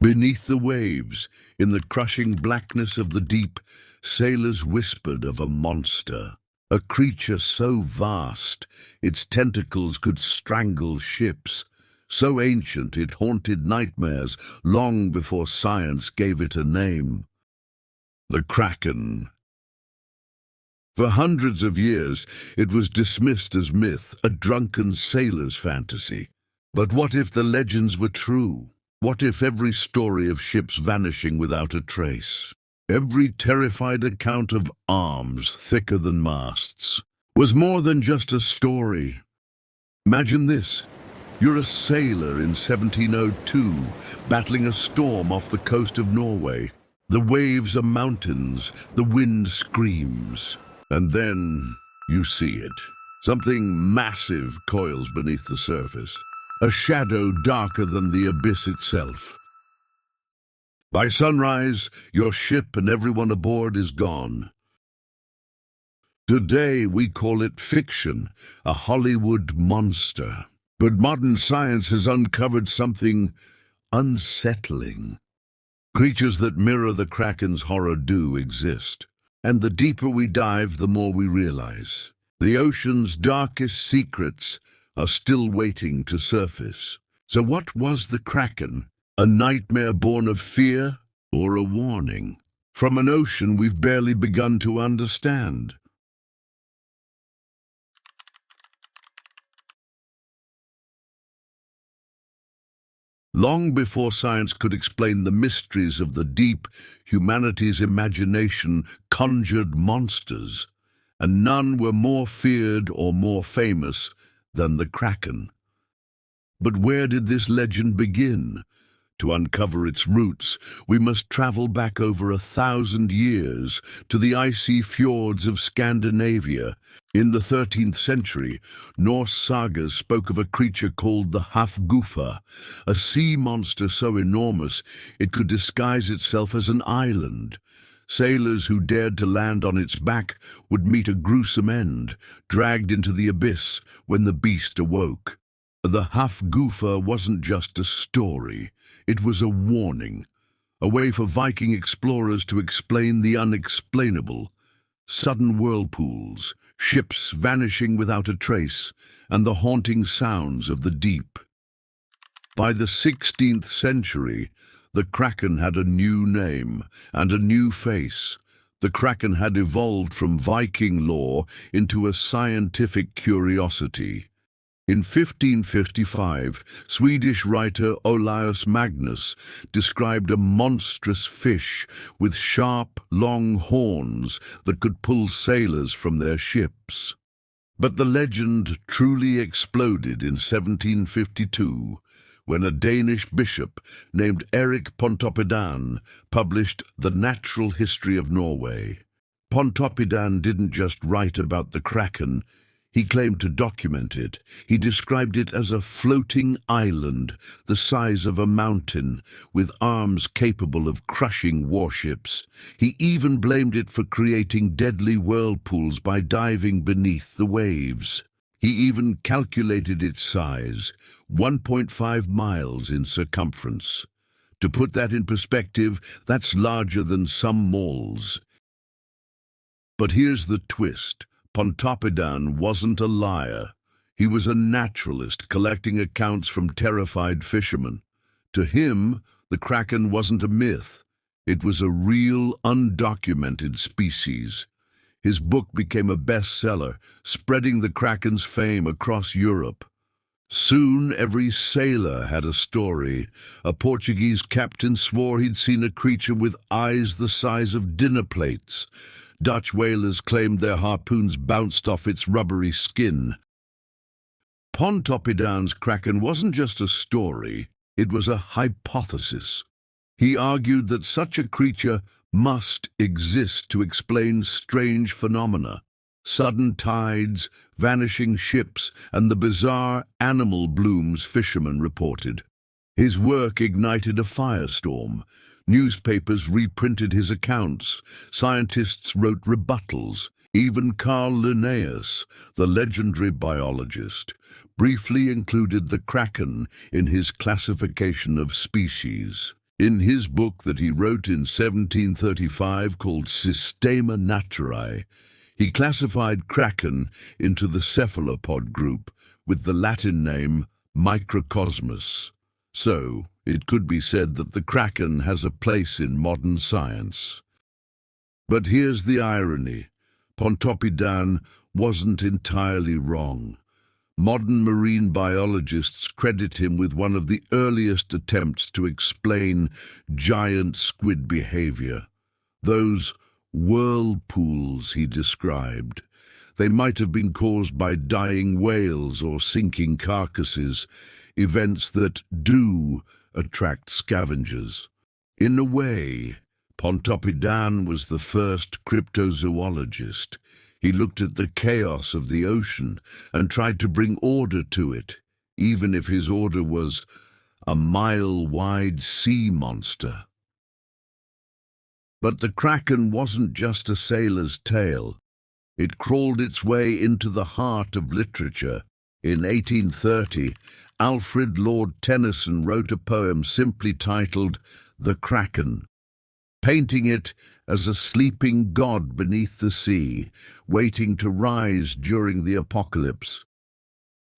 Beneath the waves, in the crushing blackness of the deep, sailors whispered of a monster, a creature so vast its tentacles could strangle ships, so ancient it haunted nightmares long before science gave it a name. The Kraken. For hundreds of years, it was dismissed as myth, a drunken sailor's fantasy. But what if the legends were true? What if every story of ships vanishing without a trace, every terrified account of arms thicker than masts, was more than just a story? Imagine this. You're a sailor in 1702, battling a storm off the coast of Norway. The waves are mountains, the wind screams. And then you see it. Something massive coils beneath the surface. A shadow darker than the abyss itself. By sunrise, your ship and everyone aboard is gone. Today we call it fiction, a Hollywood monster. But modern science has uncovered something unsettling. Creatures that mirror the Kraken's horror do exist. And the deeper we dive, the more we realize. The ocean's darkest secrets are still waiting to surface. So what was the Kraken? A nightmare born of fear, or a warning from an ocean we've barely begun to understand? Long before science could explain the mysteries of the deep, humanity's imagination conjured monsters, and none were more feared or more famous than the Kraken. But where did this legend begin? To uncover its roots, we must travel back over 1,000 years to the icy fjords of Scandinavia. In the 13th century, Norse sagas spoke of a creature called the Hafgufa, a sea monster so enormous it could disguise itself as an island. Sailors who dared to land on its back would meet a gruesome end, dragged into the abyss when the beast awoke. The Hafgufa wasn't just a story, it was a warning, a way for Viking explorers to explain the unexplainable. Sudden whirlpools, ships vanishing without a trace, and the haunting sounds of the deep. By the 16th century, the Kraken had a new name and a new face. The Kraken had evolved from Viking lore into a scientific curiosity. In 1555, Swedish writer Olaus Magnus described a monstrous fish with sharp, long horns that could pull sailors from their ships. But the legend truly exploded in 1752, when a Danish bishop named Erik Pontoppidan published The Natural History of Norway. Pontoppidan didn't just write about the Kraken, he claimed to document it. He described it as a floating island the size of a mountain, with arms capable of crushing warships. He even blamed it for creating deadly whirlpools by diving beneath the waves. He even calculated its size, 1.5 miles in circumference. To put that in perspective, that's larger than some malls. But here's the twist. Pontoppidan wasn't a liar. He was a naturalist collecting accounts from terrified fishermen. To him, the Kraken wasn't a myth. It was a real, undocumented species. His book became a bestseller, spreading the Kraken's fame across Europe. Soon every sailor had a story. A Portuguese captain swore he'd seen a creature with eyes the size of dinner plates. Dutch whalers claimed their harpoons bounced off its rubbery skin. Pontoppidan's Kraken wasn't just a story, it was a hypothesis. He argued that such a creature must exist to explain strange phenomena, sudden tides, vanishing ships, and the bizarre animal blooms fishermen reported. His work ignited a firestorm. Newspapers reprinted his accounts. Scientists wrote rebuttals. Even Carl Linnaeus, the legendary biologist, briefly included the Kraken in his classification of species. In his book that he wrote in 1735 called Systema Naturae, he classified Kraken into the cephalopod group with the Latin name Microcosmus. So, it could be said that the Kraken has a place in modern science. But here's the irony. Pontoppidan wasn't entirely wrong. Modern marine biologists credit him with one of the earliest attempts to explain giant squid behavior. Those whirlpools he described. They might have been caused by dying whales or sinking carcasses, events that do attract scavengers. In a way, Pontoppidan was the first cryptozoologist. He looked at the chaos of the ocean and tried to bring order to it, even if his order was a mile-wide sea monster. But the Kraken wasn't just a sailor's tale. It crawled its way into the heart of literature. In 1830, Alfred Lord Tennyson wrote a poem simply titled The Kraken, painting it as a sleeping god beneath the sea, waiting to rise during the apocalypse.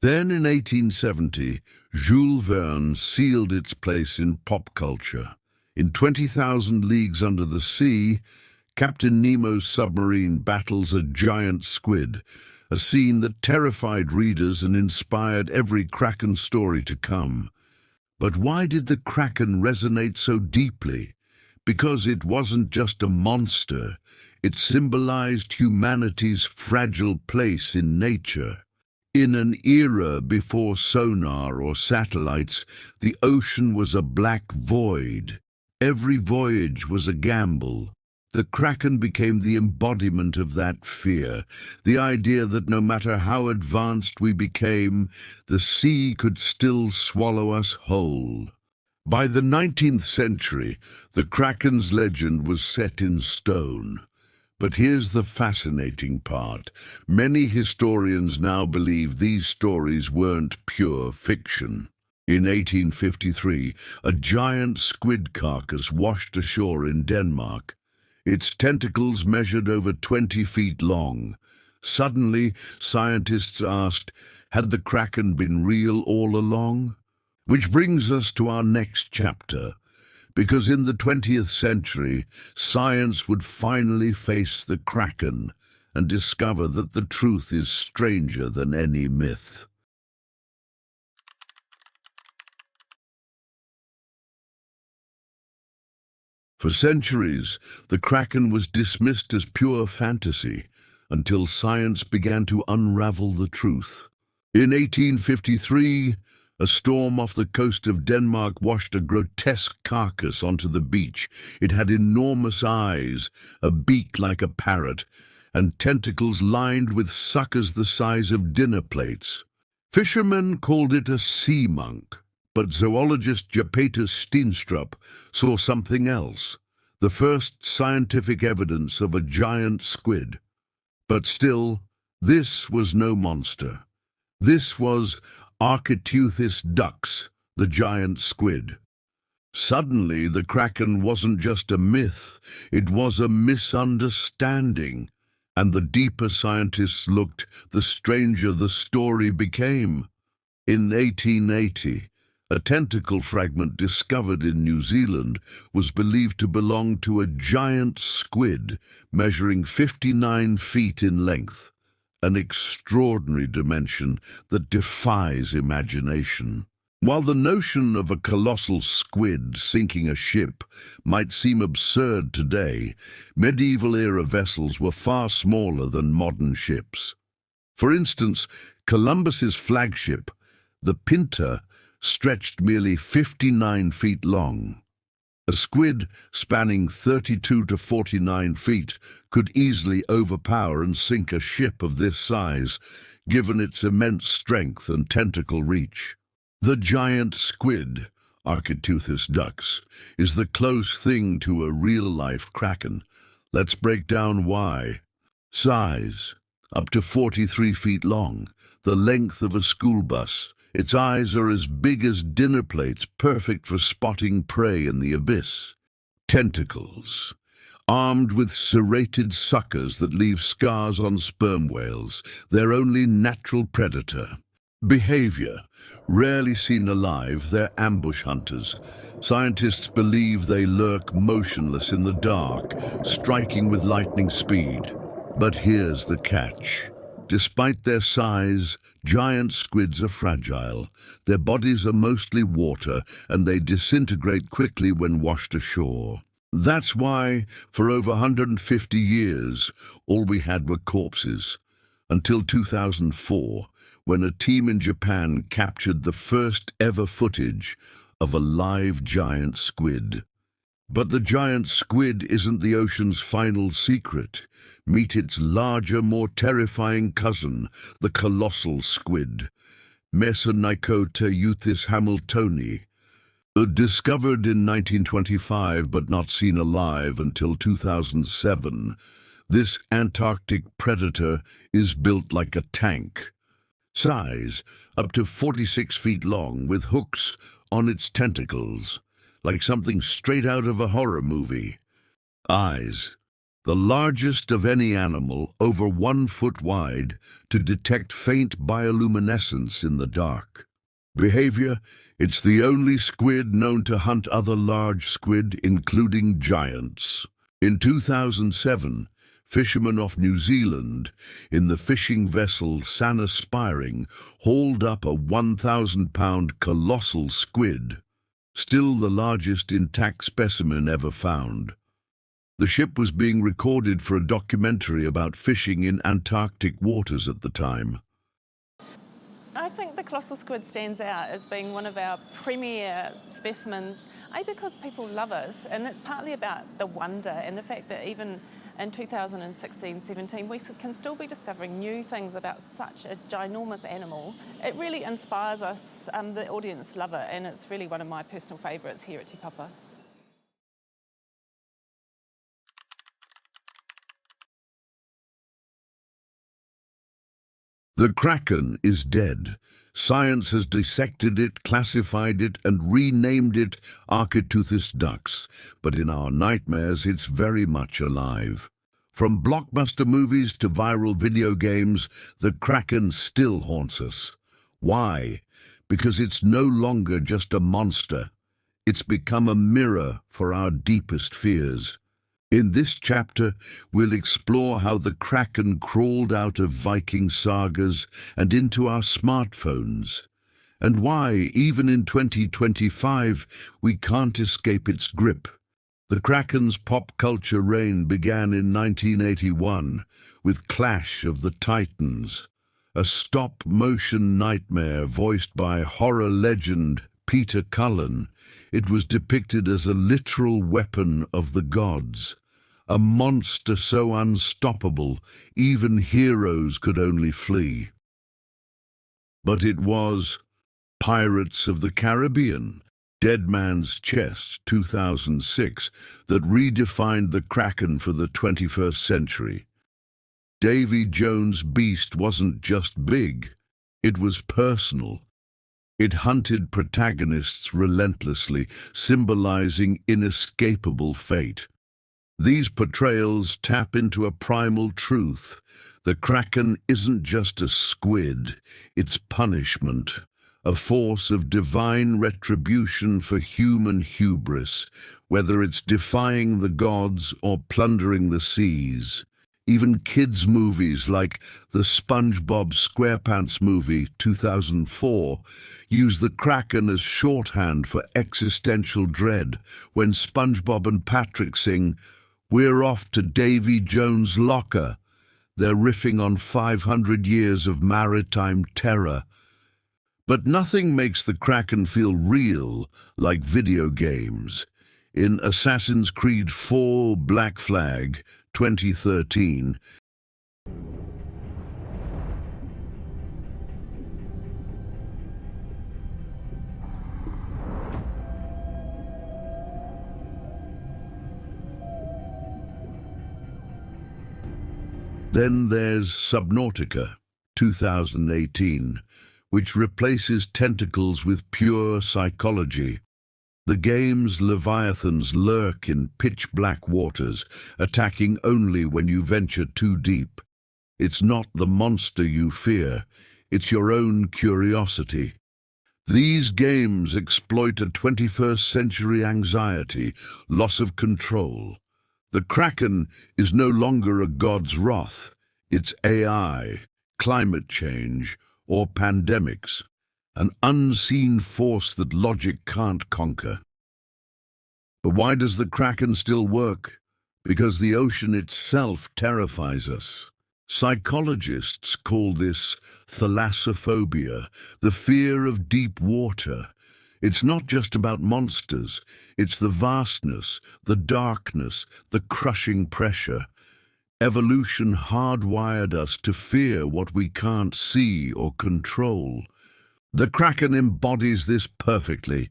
Then in 1870, Jules Verne sealed its place in pop culture. In 20,000 Leagues Under the Sea, Captain Nemo's submarine battles a giant squid, a scene that terrified readers and inspired every Kraken story to come. But why did the Kraken resonate so deeply? Because it wasn't just a monster, it symbolized humanity's fragile place in nature. In an era before sonar or satellites, the ocean was a black void. Every voyage was a gamble. The Kraken became the embodiment of that fear, the idea that no matter how advanced we became, the sea could still swallow us whole. By the 19th century, the Kraken's legend was set in stone. But here's the fascinating part. Many historians now believe these stories weren't pure fiction. In 1853, a giant squid carcass washed ashore in Denmark. Its tentacles measured over 20 feet long. Suddenly, scientists asked, had the Kraken been real all along? Which brings us to our next chapter, because in the 20th century, science would finally face the Kraken and discover that the truth is stranger than any myth. For centuries, the Kraken was dismissed as pure fantasy until science began to unravel the truth. In 1853, a storm off the coast of Denmark washed a grotesque carcass onto the beach. It had enormous eyes, a beak like a parrot, and tentacles lined with suckers the size of dinner plates. Fishermen called it a sea monk, but zoologist Japetus Steenstrup saw something else, the first scientific evidence of a giant squid. But still, this was no monster. This was Architeuthis dux, the giant squid. Suddenly, the Kraken wasn't just a myth, it was a misunderstanding. And the deeper scientists looked, the stranger the story became. In 1880, a tentacle fragment discovered in New Zealand was believed to belong to a giant squid measuring 59 feet in length, an extraordinary dimension that defies imagination. While the notion of a colossal squid sinking a ship might seem absurd today, medieval-era vessels were far smaller than modern ships. For instance, Columbus's flagship, the Pinta, stretched merely 59 feet long. A squid spanning 32 to 49 feet could easily overpower and sink a ship of this size, given its immense strength and tentacle reach. The giant squid, Architeuthis dux, is the close thing to a real-life Kraken. Let's break down why. Size: up to 43 feet long, the length of a school bus. Its eyes are as big as dinner plates, perfect for spotting prey in the abyss. Tentacles. Armed with serrated suckers that leave scars on sperm whales, their only natural predator. Behavior. Rarely seen alive, they're ambush hunters. Scientists believe they lurk motionless in the dark, striking with lightning speed. But here's the catch. Despite their size, giant squids are fragile. Their bodies are mostly water, and they disintegrate quickly when washed ashore. That's why, for over 150 years, all we had were corpses. Until 2004, when a team in Japan captured the first ever footage of a live giant squid. But the giant squid isn't the ocean's final secret. Meet its larger, more terrifying cousin, the colossal squid, Mesonychota euthys hamiltoni. Discovered in 1925 but not seen alive until 2007, this Antarctic predator is built like a tank. Size, up to 46 feet long, with hooks on its tentacles, like something straight out of a horror movie. Eyes, the largest of any animal, over 1 foot wide, to detect faint bioluminescence in the dark. Behavior, it's the only squid known to hunt other large squid, including giants. In 2007, fishermen off New Zealand, in the fishing vessel Sana Spiring, hauled up a 1,000-pound colossal squid, still the largest intact specimen ever found. The ship was being recorded for a documentary about fishing in Antarctic waters at the time. I think the colossal squid stands out as being one of our premier specimens, because people love it, and it's partly about the wonder and the fact that even in 2016-17 we can still be discovering new things about such a ginormous animal. It really inspires us, the audience love it, and it's really one of my personal favourites here at Te Papa. The Kraken is dead. Science has dissected it, classified it, and renamed it Architeuthis dux, but in our nightmares it's very much alive. From blockbuster movies to viral video games, the Kraken still haunts us. Why? Because it's no longer just a monster. It's become a mirror for our deepest fears. In this chapter, we'll explore how the Kraken crawled out of Viking sagas and into our smartphones, and why, even in 2025, we can't escape its grip. The Kraken's pop culture reign began in 1981 with Clash of the Titans, a stop-motion nightmare voiced by horror legend Peter Cullen. It was depicted as a literal weapon of the gods. A monster so unstoppable, even heroes could only flee. But it was Pirates of the Caribbean, Dead Man's Chest, 2006, that redefined the Kraken for the 21st century. Davy Jones' beast wasn't just big, it was personal. It hunted protagonists relentlessly, symbolizing inescapable fate. These portrayals tap into a primal truth. The Kraken isn't just a squid, it's punishment, a force of divine retribution for human hubris, whether it's defying the gods or plundering the seas. Even kids' movies like the SpongeBob SquarePants movie, 2004, use the Kraken as shorthand for existential dread when SpongeBob and Patrick sing, "We're off to Davy Jones' locker." They're riffing on 500 years of maritime terror. But nothing makes the Kraken feel real like video games. In Assassin's Creed 4 Black Flag, 2013, then there's Subnautica, 2018, which replaces tentacles with pure psychology. The game's leviathans lurk in pitch-black waters, attacking only when you venture too deep. It's not the monster you fear, it's your own curiosity. These games exploit a 21st century anxiety, loss of control. The Kraken is no longer a god's wrath, it's AI, climate change, or pandemics, an unseen force that logic can't conquer. But why does the Kraken still work? Because the ocean itself terrifies us. Psychologists call this thalassophobia, the fear of deep water. It's not just about monsters, it's the vastness, the darkness, the crushing pressure. Evolution hardwired us to fear what we can't see or control. The Kraken embodies this perfectly.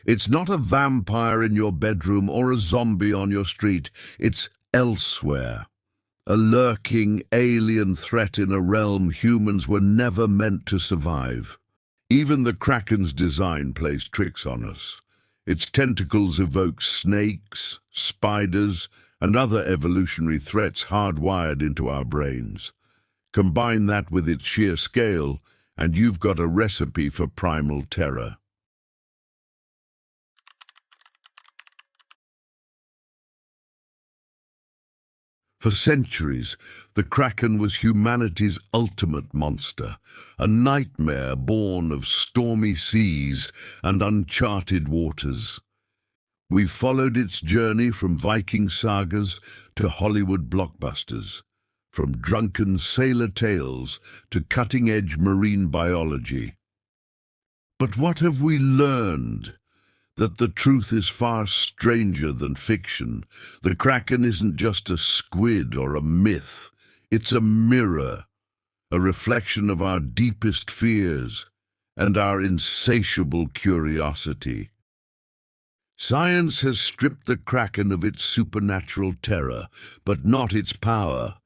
It's not a vampire in your bedroom or a zombie on your street, it's elsewhere. A lurking alien threat in a realm humans were never meant to survive. Even the Kraken's design plays tricks on us. Its tentacles evoke snakes, spiders, and other evolutionary threats hardwired into our brains. Combine that with its sheer scale, and you've got a recipe for primal terror. For centuries, the Kraken was humanity's ultimate monster, a nightmare born of stormy seas and uncharted waters. We've followed its journey from Viking sagas to Hollywood blockbusters, from drunken sailor tales to cutting-edge marine biology. But what have we learned? That the truth is far stranger than fiction. The Kraken isn't just a squid or a myth. It's a mirror, a reflection of our deepest fears and our insatiable curiosity. Science has stripped the Kraken of its supernatural terror, but not its power.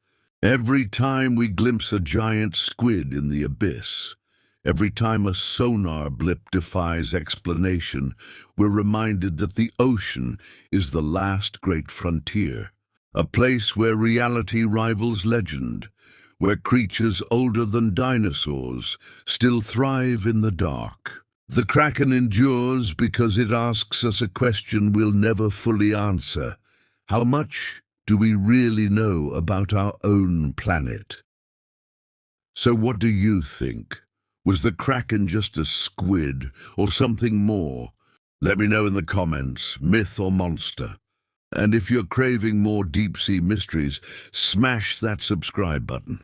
Every time we glimpse a giant squid in the abyss, every time a sonar blip defies explanation, we're reminded that the ocean is the last great frontier, a place where reality rivals legend, where creatures older than dinosaurs still thrive in the dark. The Kraken endures because it asks us a question we'll never fully answer. How much do we really know about our own planet? So what do you think? Was the Kraken just a squid or something more? Let me know in the comments, myth or monster. And if you're craving more deep-sea mysteries, smash that subscribe button.